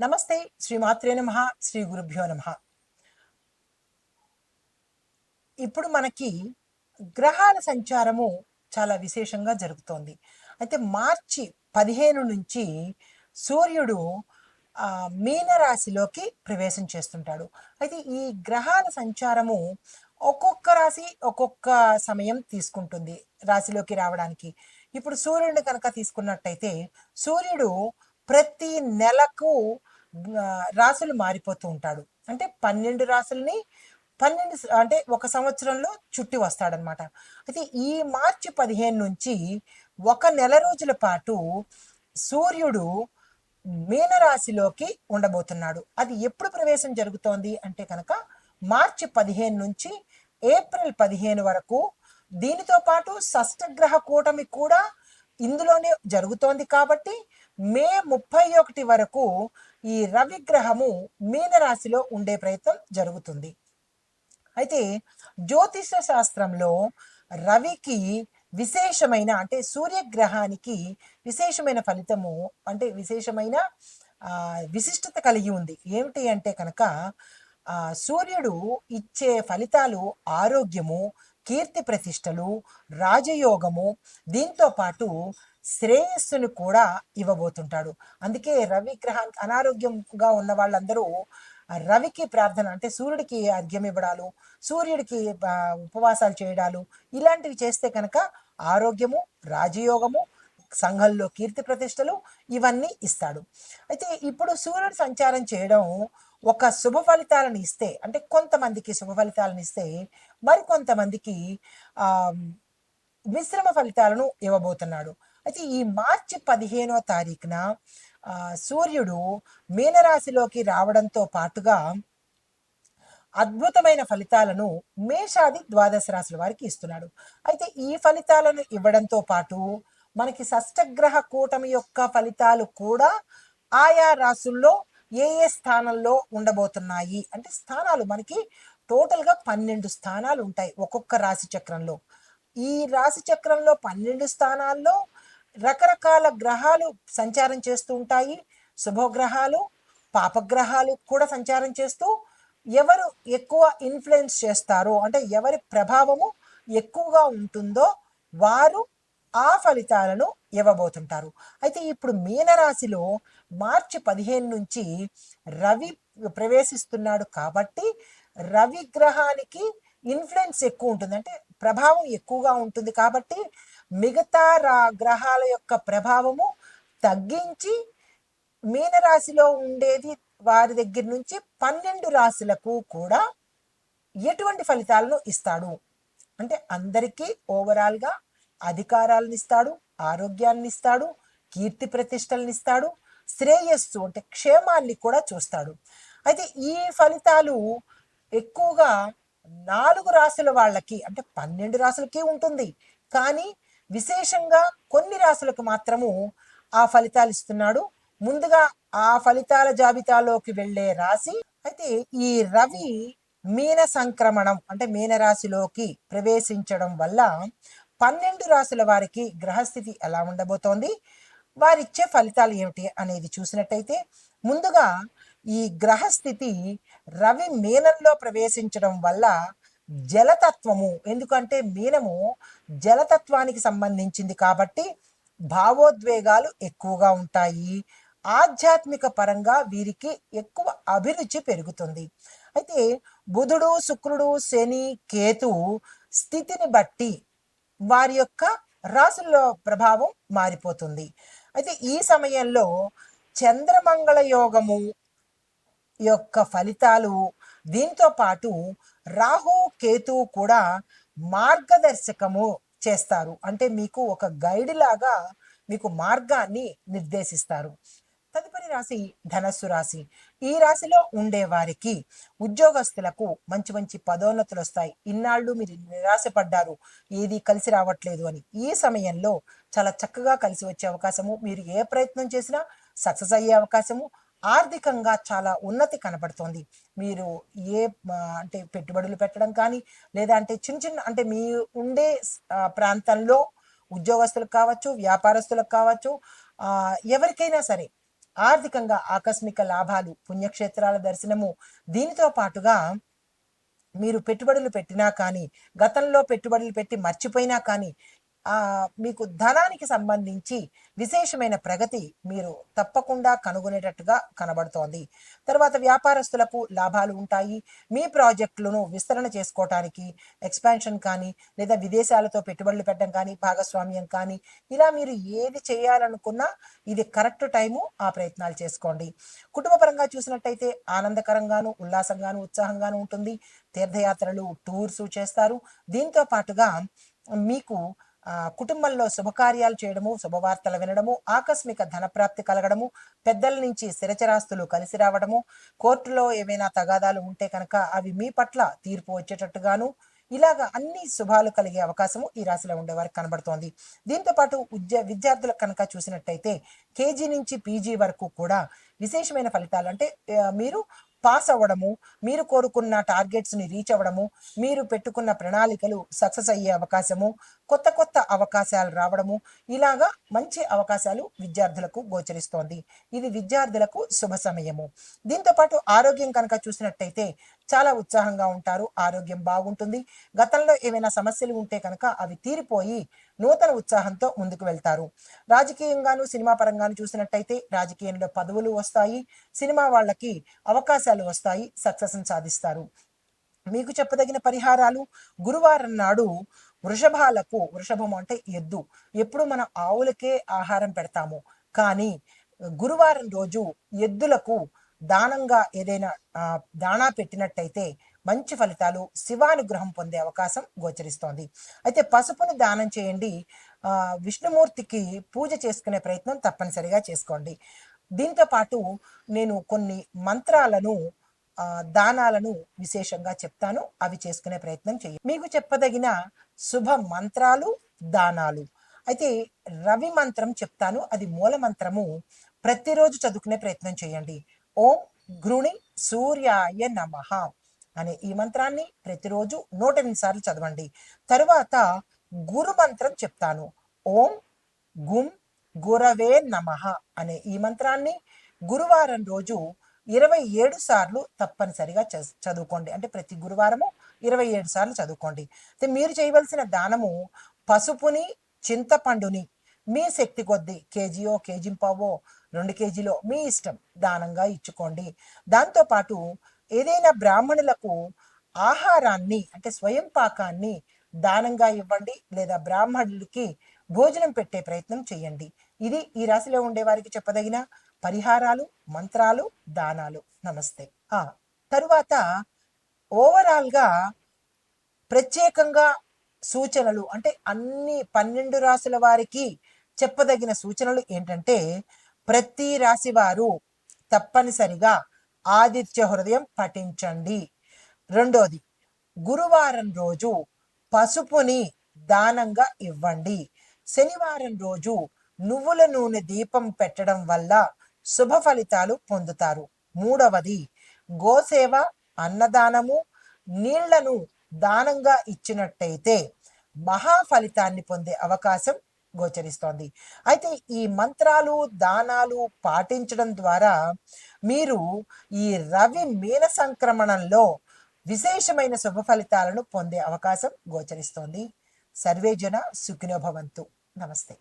నమస్తే. శ్రీమాత్రే నమః. శ్రీ గురుభ్యో నమః. ఇప్పుడు మనకి గ్రహాల సంచారము చాలా విశేషంగా జరుగుతోంది. అయితే మార్చి 15 నుంచి సూర్యుడు మీనరాశిలోకి ప్రవేశం చేస్తుంటాడు. అయితే ఈ గ్రహాల సంచారము ఒక్కొక్క రాశి ఒక్కొక్క సమయం తీసుకుంటుంది రాశిలోకి రావడానికి. ఇప్పుడు సూర్యుడిని కనుక తీసుకున్నట్టయితే సూర్యుడు ప్రతి నెలకు రాశులు మారిపోతూ ఉంటాడు. అంటే 12 రాశుల్ని 12 అంటే ఒక సంవత్సరంలో చుట్టి వస్తాడనమాట. అయితే ఈ మార్చి 15 నుంచి ఒక నెల రోజుల పాటు సూర్యుడు మీనరాశిలోకి ఉండబోతున్నాడు. అది ఎప్పుడు ప్రవేశం జరుగుతోంది అంటే కనుక మార్చి 15 నుంచి ఏప్రిల్ 15 వరకు. దీనితో పాటు షష్టగ్రహ కూటమి కూడా ఇందులోనే జరుగుతోంది కాబట్టి మే 31 వరకు ఈ రవిగ్రహము మీనరాశిలో ఉండే ప్రయత్నం జరుగుతుంది. అయితే జ్యోతిష శాస్త్రంలో రవికి విశేషమైన అంటే సూర్యగ్రహానికి విశేషమైన ఫలితము అంటే విశేషమైన విశిష్టత కలిగి ఉంది. ఏమిటి అంటే కనుక సూర్యుడు ఇచ్చే ఫలితాలు ఆరోగ్యము, కీర్తి ప్రతిష్టలు, రాజయోగము, దీంతో పాటు శ్రేయస్సును కూడా ఇవ్వబోతుంటాడు. అందుకే రవి గ్రహానికి అనారోగ్యంగా ఉన్న వాళ్ళందరూ రవికి ప్రార్థన అంటే సూర్యుడికి అర్ఘ్యం ఇవ్వడాలు, సూర్యుడికి ఉపవాసాలు చేయడాలు ఇలాంటివి చేస్తే కనుక ఆరోగ్యము, రాజయోగము, సంఘంలో కీర్తి ప్రతిష్టలు ఇవన్నీ ఇస్తాడు. అయితే ఇప్పుడు సూర్యుడు సంచారం చేయడం ఒక శుభ ఫలితాలను ఇస్తే అంటే కొంతమందికి శుభ ఫలితాలను ఇస్తే మరికొంతమందికి మిశ్రమ ఫలితాలను ఇవ్వబోతున్నాడు. అయితే ఈ మార్చి 15వ తారీఖున సూర్యుడు మీనరాశిలోకి రావడంతో పాటుగా అద్భుతమైన ఫలితాలను మేషాది ద్వాదశ రాశుల వారికి ఇస్తున్నాడు. అయితే ఈ ఫలితాలను ఇవ్వడంతో పాటు మనకి షష్టగ్రహ కూటమి యొక్క ఫలితాలు కూడా ఆయా రాశుల్లో ఏ ఏ స్థానంలో ఉండబోతున్నాయి అంటే స్థానాలు మనకి టోటల్గా 12 స్థానాలు ఉంటాయి ఒక్కొక్క రాశి చక్రంలో. ఈ రాశి చక్రంలో 12 స్థానాల్లో రకరకాల గ్రహాలు సంచారం చేస్తూ ఉంటాయి. శుభగ్రహాలు, పాపగ్రహాలు కూడా సంచారం చేస్తూ ఎవరు ఎక్కువ ఇన్ఫ్లుయెన్స్ చేస్తారో అంటే ఎవరి ప్రభావము ఎక్కువగా ఉంటుందో వారు ఆ ఫలితాలను ఇవ్వబోతుంటారు. అయితే ఇప్పుడు మీనరాశిలో మార్చి 15 నుంచి రవి ప్రవేశిస్తున్నాడు కాబట్టి రవి గ్రహానికి ఇన్ఫ్లుయెన్స్ ఎక్కువ ఉంటుంది అంటే ప్రభావం ఎక్కువగా ఉంటుంది కాబట్టి మిగతా గ్రహాల యొక్క ప్రభావము తగ్గించి మీనరాశిలో ఉండేది వారి దగ్గర నుంచి 12 రాశులకు కూడా ఎటువంటి ఫలితాలను ఇస్తాడు అంటే అందరికీ ఓవరాల్గా అధికారాలను ఇస్తాడు, ఆరోగ్యాన్ని ఇస్తాడు, కీర్తి ప్రతిష్టలను ఇస్తాడు, శ్రేయస్సు అంటే క్షేమాన్ని కూడా చూస్తాడు. అయితే ఈ ఫలితాలు ఎక్కువగా 4 రాశుల వాళ్ళకి అంటే 12 రాశులకి ఉంటుంది. కానీ విశేషంగా కొన్ని రాశులకు మాత్రము ఆ ఫలితాలు ఇస్తున్నాడు. ముందుగా ఆ ఫలితాల జాబితాలోకి వెళ్ళే రాశి అయితే ఈ రవి మీన సంక్రమణం అంటే మీనరాశిలోకి ప్రవేశించడం వల్ల 12 రాశుల వారికి గ్రహస్థితి ఎలా ఉండబోతోంది, వారిచ్చే ఫలితాలు ఏమిటి అనేది చూసినట్టయితే ముందుగా ఈ గ్రహస్థితి రవి మీనంలో ప్రవేశించడం వల్ల జలతత్వము ఎందుకంటే మీనము జలతత్వానికి సంబంధించింది కాబట్టి భావోద్వేగాలు ఎక్కువగా ఉంటాయి. ఆధ్యాత్మిక పరంగా వీరికి ఎక్కువ అభిరుచి పెరుగుతుంది. అయితే బుధుడు, శుక్రుడు, శని, కేతు స్థితిని బట్టి వారి యొక్క రాశుల్లో ప్రభావం మారిపోతుంది. అయితే ఈ సమయంలో చంద్రమంగళ యోగము యొక్క ఫలితాలు దీంతో పాటు రాహు, కేతు కూడా మార్గదర్శకము చేస్తారు అంటే మీకు ఒక గైడ్ లాగా మీకు మార్గాన్ని నిర్దేశిస్తారు. తదుపరి రాశి ధనస్సు రాశి. ఈ రాశిలో ఉండే వారికి ఉద్యోగస్తులకు మంచి మంచి పదోన్నతులు వస్తాయి. ఇన్నాళ్ళు మీరు నిరాశపడ్డారు, ఏది కలిసి రావట్లేదు అని. ఈ సమయంలో చాలా చక్కగా కలిసి వచ్చే అవకాశము, మీరు ఏ ప్రయత్నం చేసినా సక్సెస్ అయ్యే అవకాశము, ఆర్థికంగా చాలా ఉన్నతి కనబడుతోంది. మీరు ఏ అంటే పెట్టుబడులు పెట్టడం కానీ లేదా అంటే చిన్న చిన్న అంటే మీ ఉండే ప్రాంతంలో ఉద్యోగస్తులకు కావచ్చు, వ్యాపారస్తులకు కావచ్చు, ఎవరికైనా సరే ఆర్థికంగా ఆకస్మిక లాభాలు, పుణ్యక్షేత్రాల దర్శనము, దీనితో పాటుగా మీరు పెట్టుబడులు పెట్టినా కానీ, గతంలో పెట్టుబడులు పెట్టి మర్చిపోయినా కానీ, మీకు ధనానికి సంబంధించి విశేషమైన ప్రగతి మీరు తప్పకుండా కనుగొనేటట్టుగా కనబడుతోంది. తర్వాత వ్యాపారస్తులకు లాభాలు ఉంటాయి. మీ ప్రాజెక్టులను విస్తరణ చేసుకోవటానికి ఎక్స్పాన్షన్ కానీ, లేదా విదేశాలతో పెట్టుబడులు పెట్టడం కానీ, భాగస్వామ్యం కానీ, ఇలా మీరు ఏది చేయాలనుకున్నా ఇది కరెక్ట్ టైము, ఆ ప్రయత్నాలు చేసుకోండి. కుటుంబపరంగా చూసినట్టయితే ఆనందకరంగాను, ఉల్లాసంగాను, ఉత్సాహంగాను ఉంటుంది. తీర్థయాత్రలు, టూర్స్ చేస్తారు. దీంతో పాటుగా మీకు కుటుంబంలో శుభకార్యాలు చేయడము, శుభవార్తలు వినడము, ఆకస్మిక ధనప్రాప్తి కలగడము, పెద్దల నుంచి స్థిరచరాస్తులు కలిసి రావడము, కోర్టులో ఏవైనా తగాదాలు ఉంటే కనుక అవి మీ పట్ల తీర్పు వచ్చేటట్టుగాను, ఇలాగా అన్ని శుభాలు కలిగే అవకాశము ఈ రాశిలో ఉండే వారికి కనబడుతోంది. దీంతో పాటు విద్యార్థులకు కనుక చూసినట్టయితే కేజీ నుంచి పీజీ వరకు కూడా విశేషమైన ఫలితాలు, అంటే మీరు పాస్ అవ్వడము, మీరు కోరుకున్న టార్గెట్స్ని రీచ్ అవ్వడము, మీరు పెట్టుకున్న ప్రణాళికలు సక్సెస్ అయ్యే అవకాశము, కొత్త కొత్త అవకాశాలు రావడము, ఇలాగా మంచి అవకాశాలు విద్యార్థులకు గోచరిస్తోంది. ఇది విద్యార్థులకు శుభ సమయము. దీంతోపాటు ఆరోగ్యం కనుక చూసినట్టయితే చాలా ఉత్సాహంగా ఉంటారు, ఆరోగ్యం బాగుంటుంది. గతంలో ఏమైనా సమస్యలు ఉంటే కనుక అవి తీరిపోయి నూతన ఉత్సాహంతో ముందుకు వెళ్తారు. రాజకీయంగాను, సినిమా పరంగాను చూసినట్టయితే రాజకీయంలో పదవులు వస్తాయి, సినిమా వాళ్ళకి అవకాశాలు వస్తాయి, సక్సెస్ని సాధిస్తారు. మీకు చెప్పదగిన పరిహారాలు: గురువారం నాడు వృషభం అంటే ఎద్దు, ఎప్పుడు మనం ఆవులకే ఆహారం పెడతాము, కానీ గురువారం రోజు ఎద్దులకు దానంగా ఏదైనా దాణా పెట్టినట్టయితే మంచి ఫలితాలు, శివానుగ్రహం పొందే అవకాశం గోచరిస్తోంది. అయితే పసుపుని దానం చేయండి. విష్ణుమూర్తికి పూజ చేసుకునే ప్రయత్నం తప్పనిసరిగా చేసుకోండి. దీంతో పాటు నేను కొన్ని మంత్రాలను, దానాలను విశేషంగా చెప్తాను, అవి చేసుకునే ప్రయత్నం చేయండి. మీకు చెప్పదగిన శుభ మంత్రాలు, దానాలు. అయితే రవి మంత్రం చెప్తాను, అది మూల మంత్రము. ప్రతిరోజు చదువుకునే ప్రయత్నం చేయండి. ఓం గృణి సూర్యాయ నమః అనే ఈ మంత్రాన్ని ప్రతిరోజు 108 సార్లు చదవండి. తరువాత గురు మంత్రం చెప్తాను. ఓం గుం గురవే నమః అనే ఈ మంత్రాన్ని గురువారం రోజు 27 సార్లు తప్పనిసరిగా చదువుకోండి. అంటే ప్రతి గురువారము 27 సార్లు చదువుకోండి. మీరు చేయవలసిన దానము పసుపుని, చింతపండుని మీ శక్తి కొద్దీ కేజీయో, కేజీంపావో, 2 కేజీలో మీ ఇష్టం దానంగా ఇచ్చుకోండి. దాంతోపాటు ఏదైనా బ్రాహ్మణులకు ఆహారాన్ని, అంటే స్వయం పాకాన్ని దానంగా ఇవ్వండి, లేదా బ్రాహ్మణులకి భోజనం పెట్టే ప్రయత్నం చేయండి. ఇది ఈ రాశిలో ఉండే వారికి చెప్పదగిన పరిహారాలు, మంత్రాలు, దానాలు. నమస్తే. తరువాత ఓవరాల్గా ప్రత్యేకంగా సూచనలు, అంటే అన్ని 12 రాశుల వారికి చెప్పదగిన సూచనలు ఏంటంటే, ప్రతి రాశి వారు తప్పనిసరిగా ఆదిత్య హృదయం పఠించండి. రెండోది, గురువారం రోజు పసుపుని దానంగా ఇవ్వండి. శనివారం రోజు నువ్వుల నూనె దీపం పెట్టడం వల్ల శుభ ఫలితాలు పొందుతారు. మూడవది, గోసేవ, అన్నదానము, నీళ్లను దానంగా ఇచ్చినట్టయితే మహా ఫలితాన్ని పొందే అవకాశం గోచరిస్తోంది. అయితే ఈ మంత్రాలు, దానాలు పాటించడం ద్వారా మీరు ఈ రవి మీన సంక్రమణంలో విశేషమైన శుభ ఫలితాలను పొందే అవకాశం గోచరిస్తోంది. సర్వే జన సుఖినో భవంతు. నమస్తే.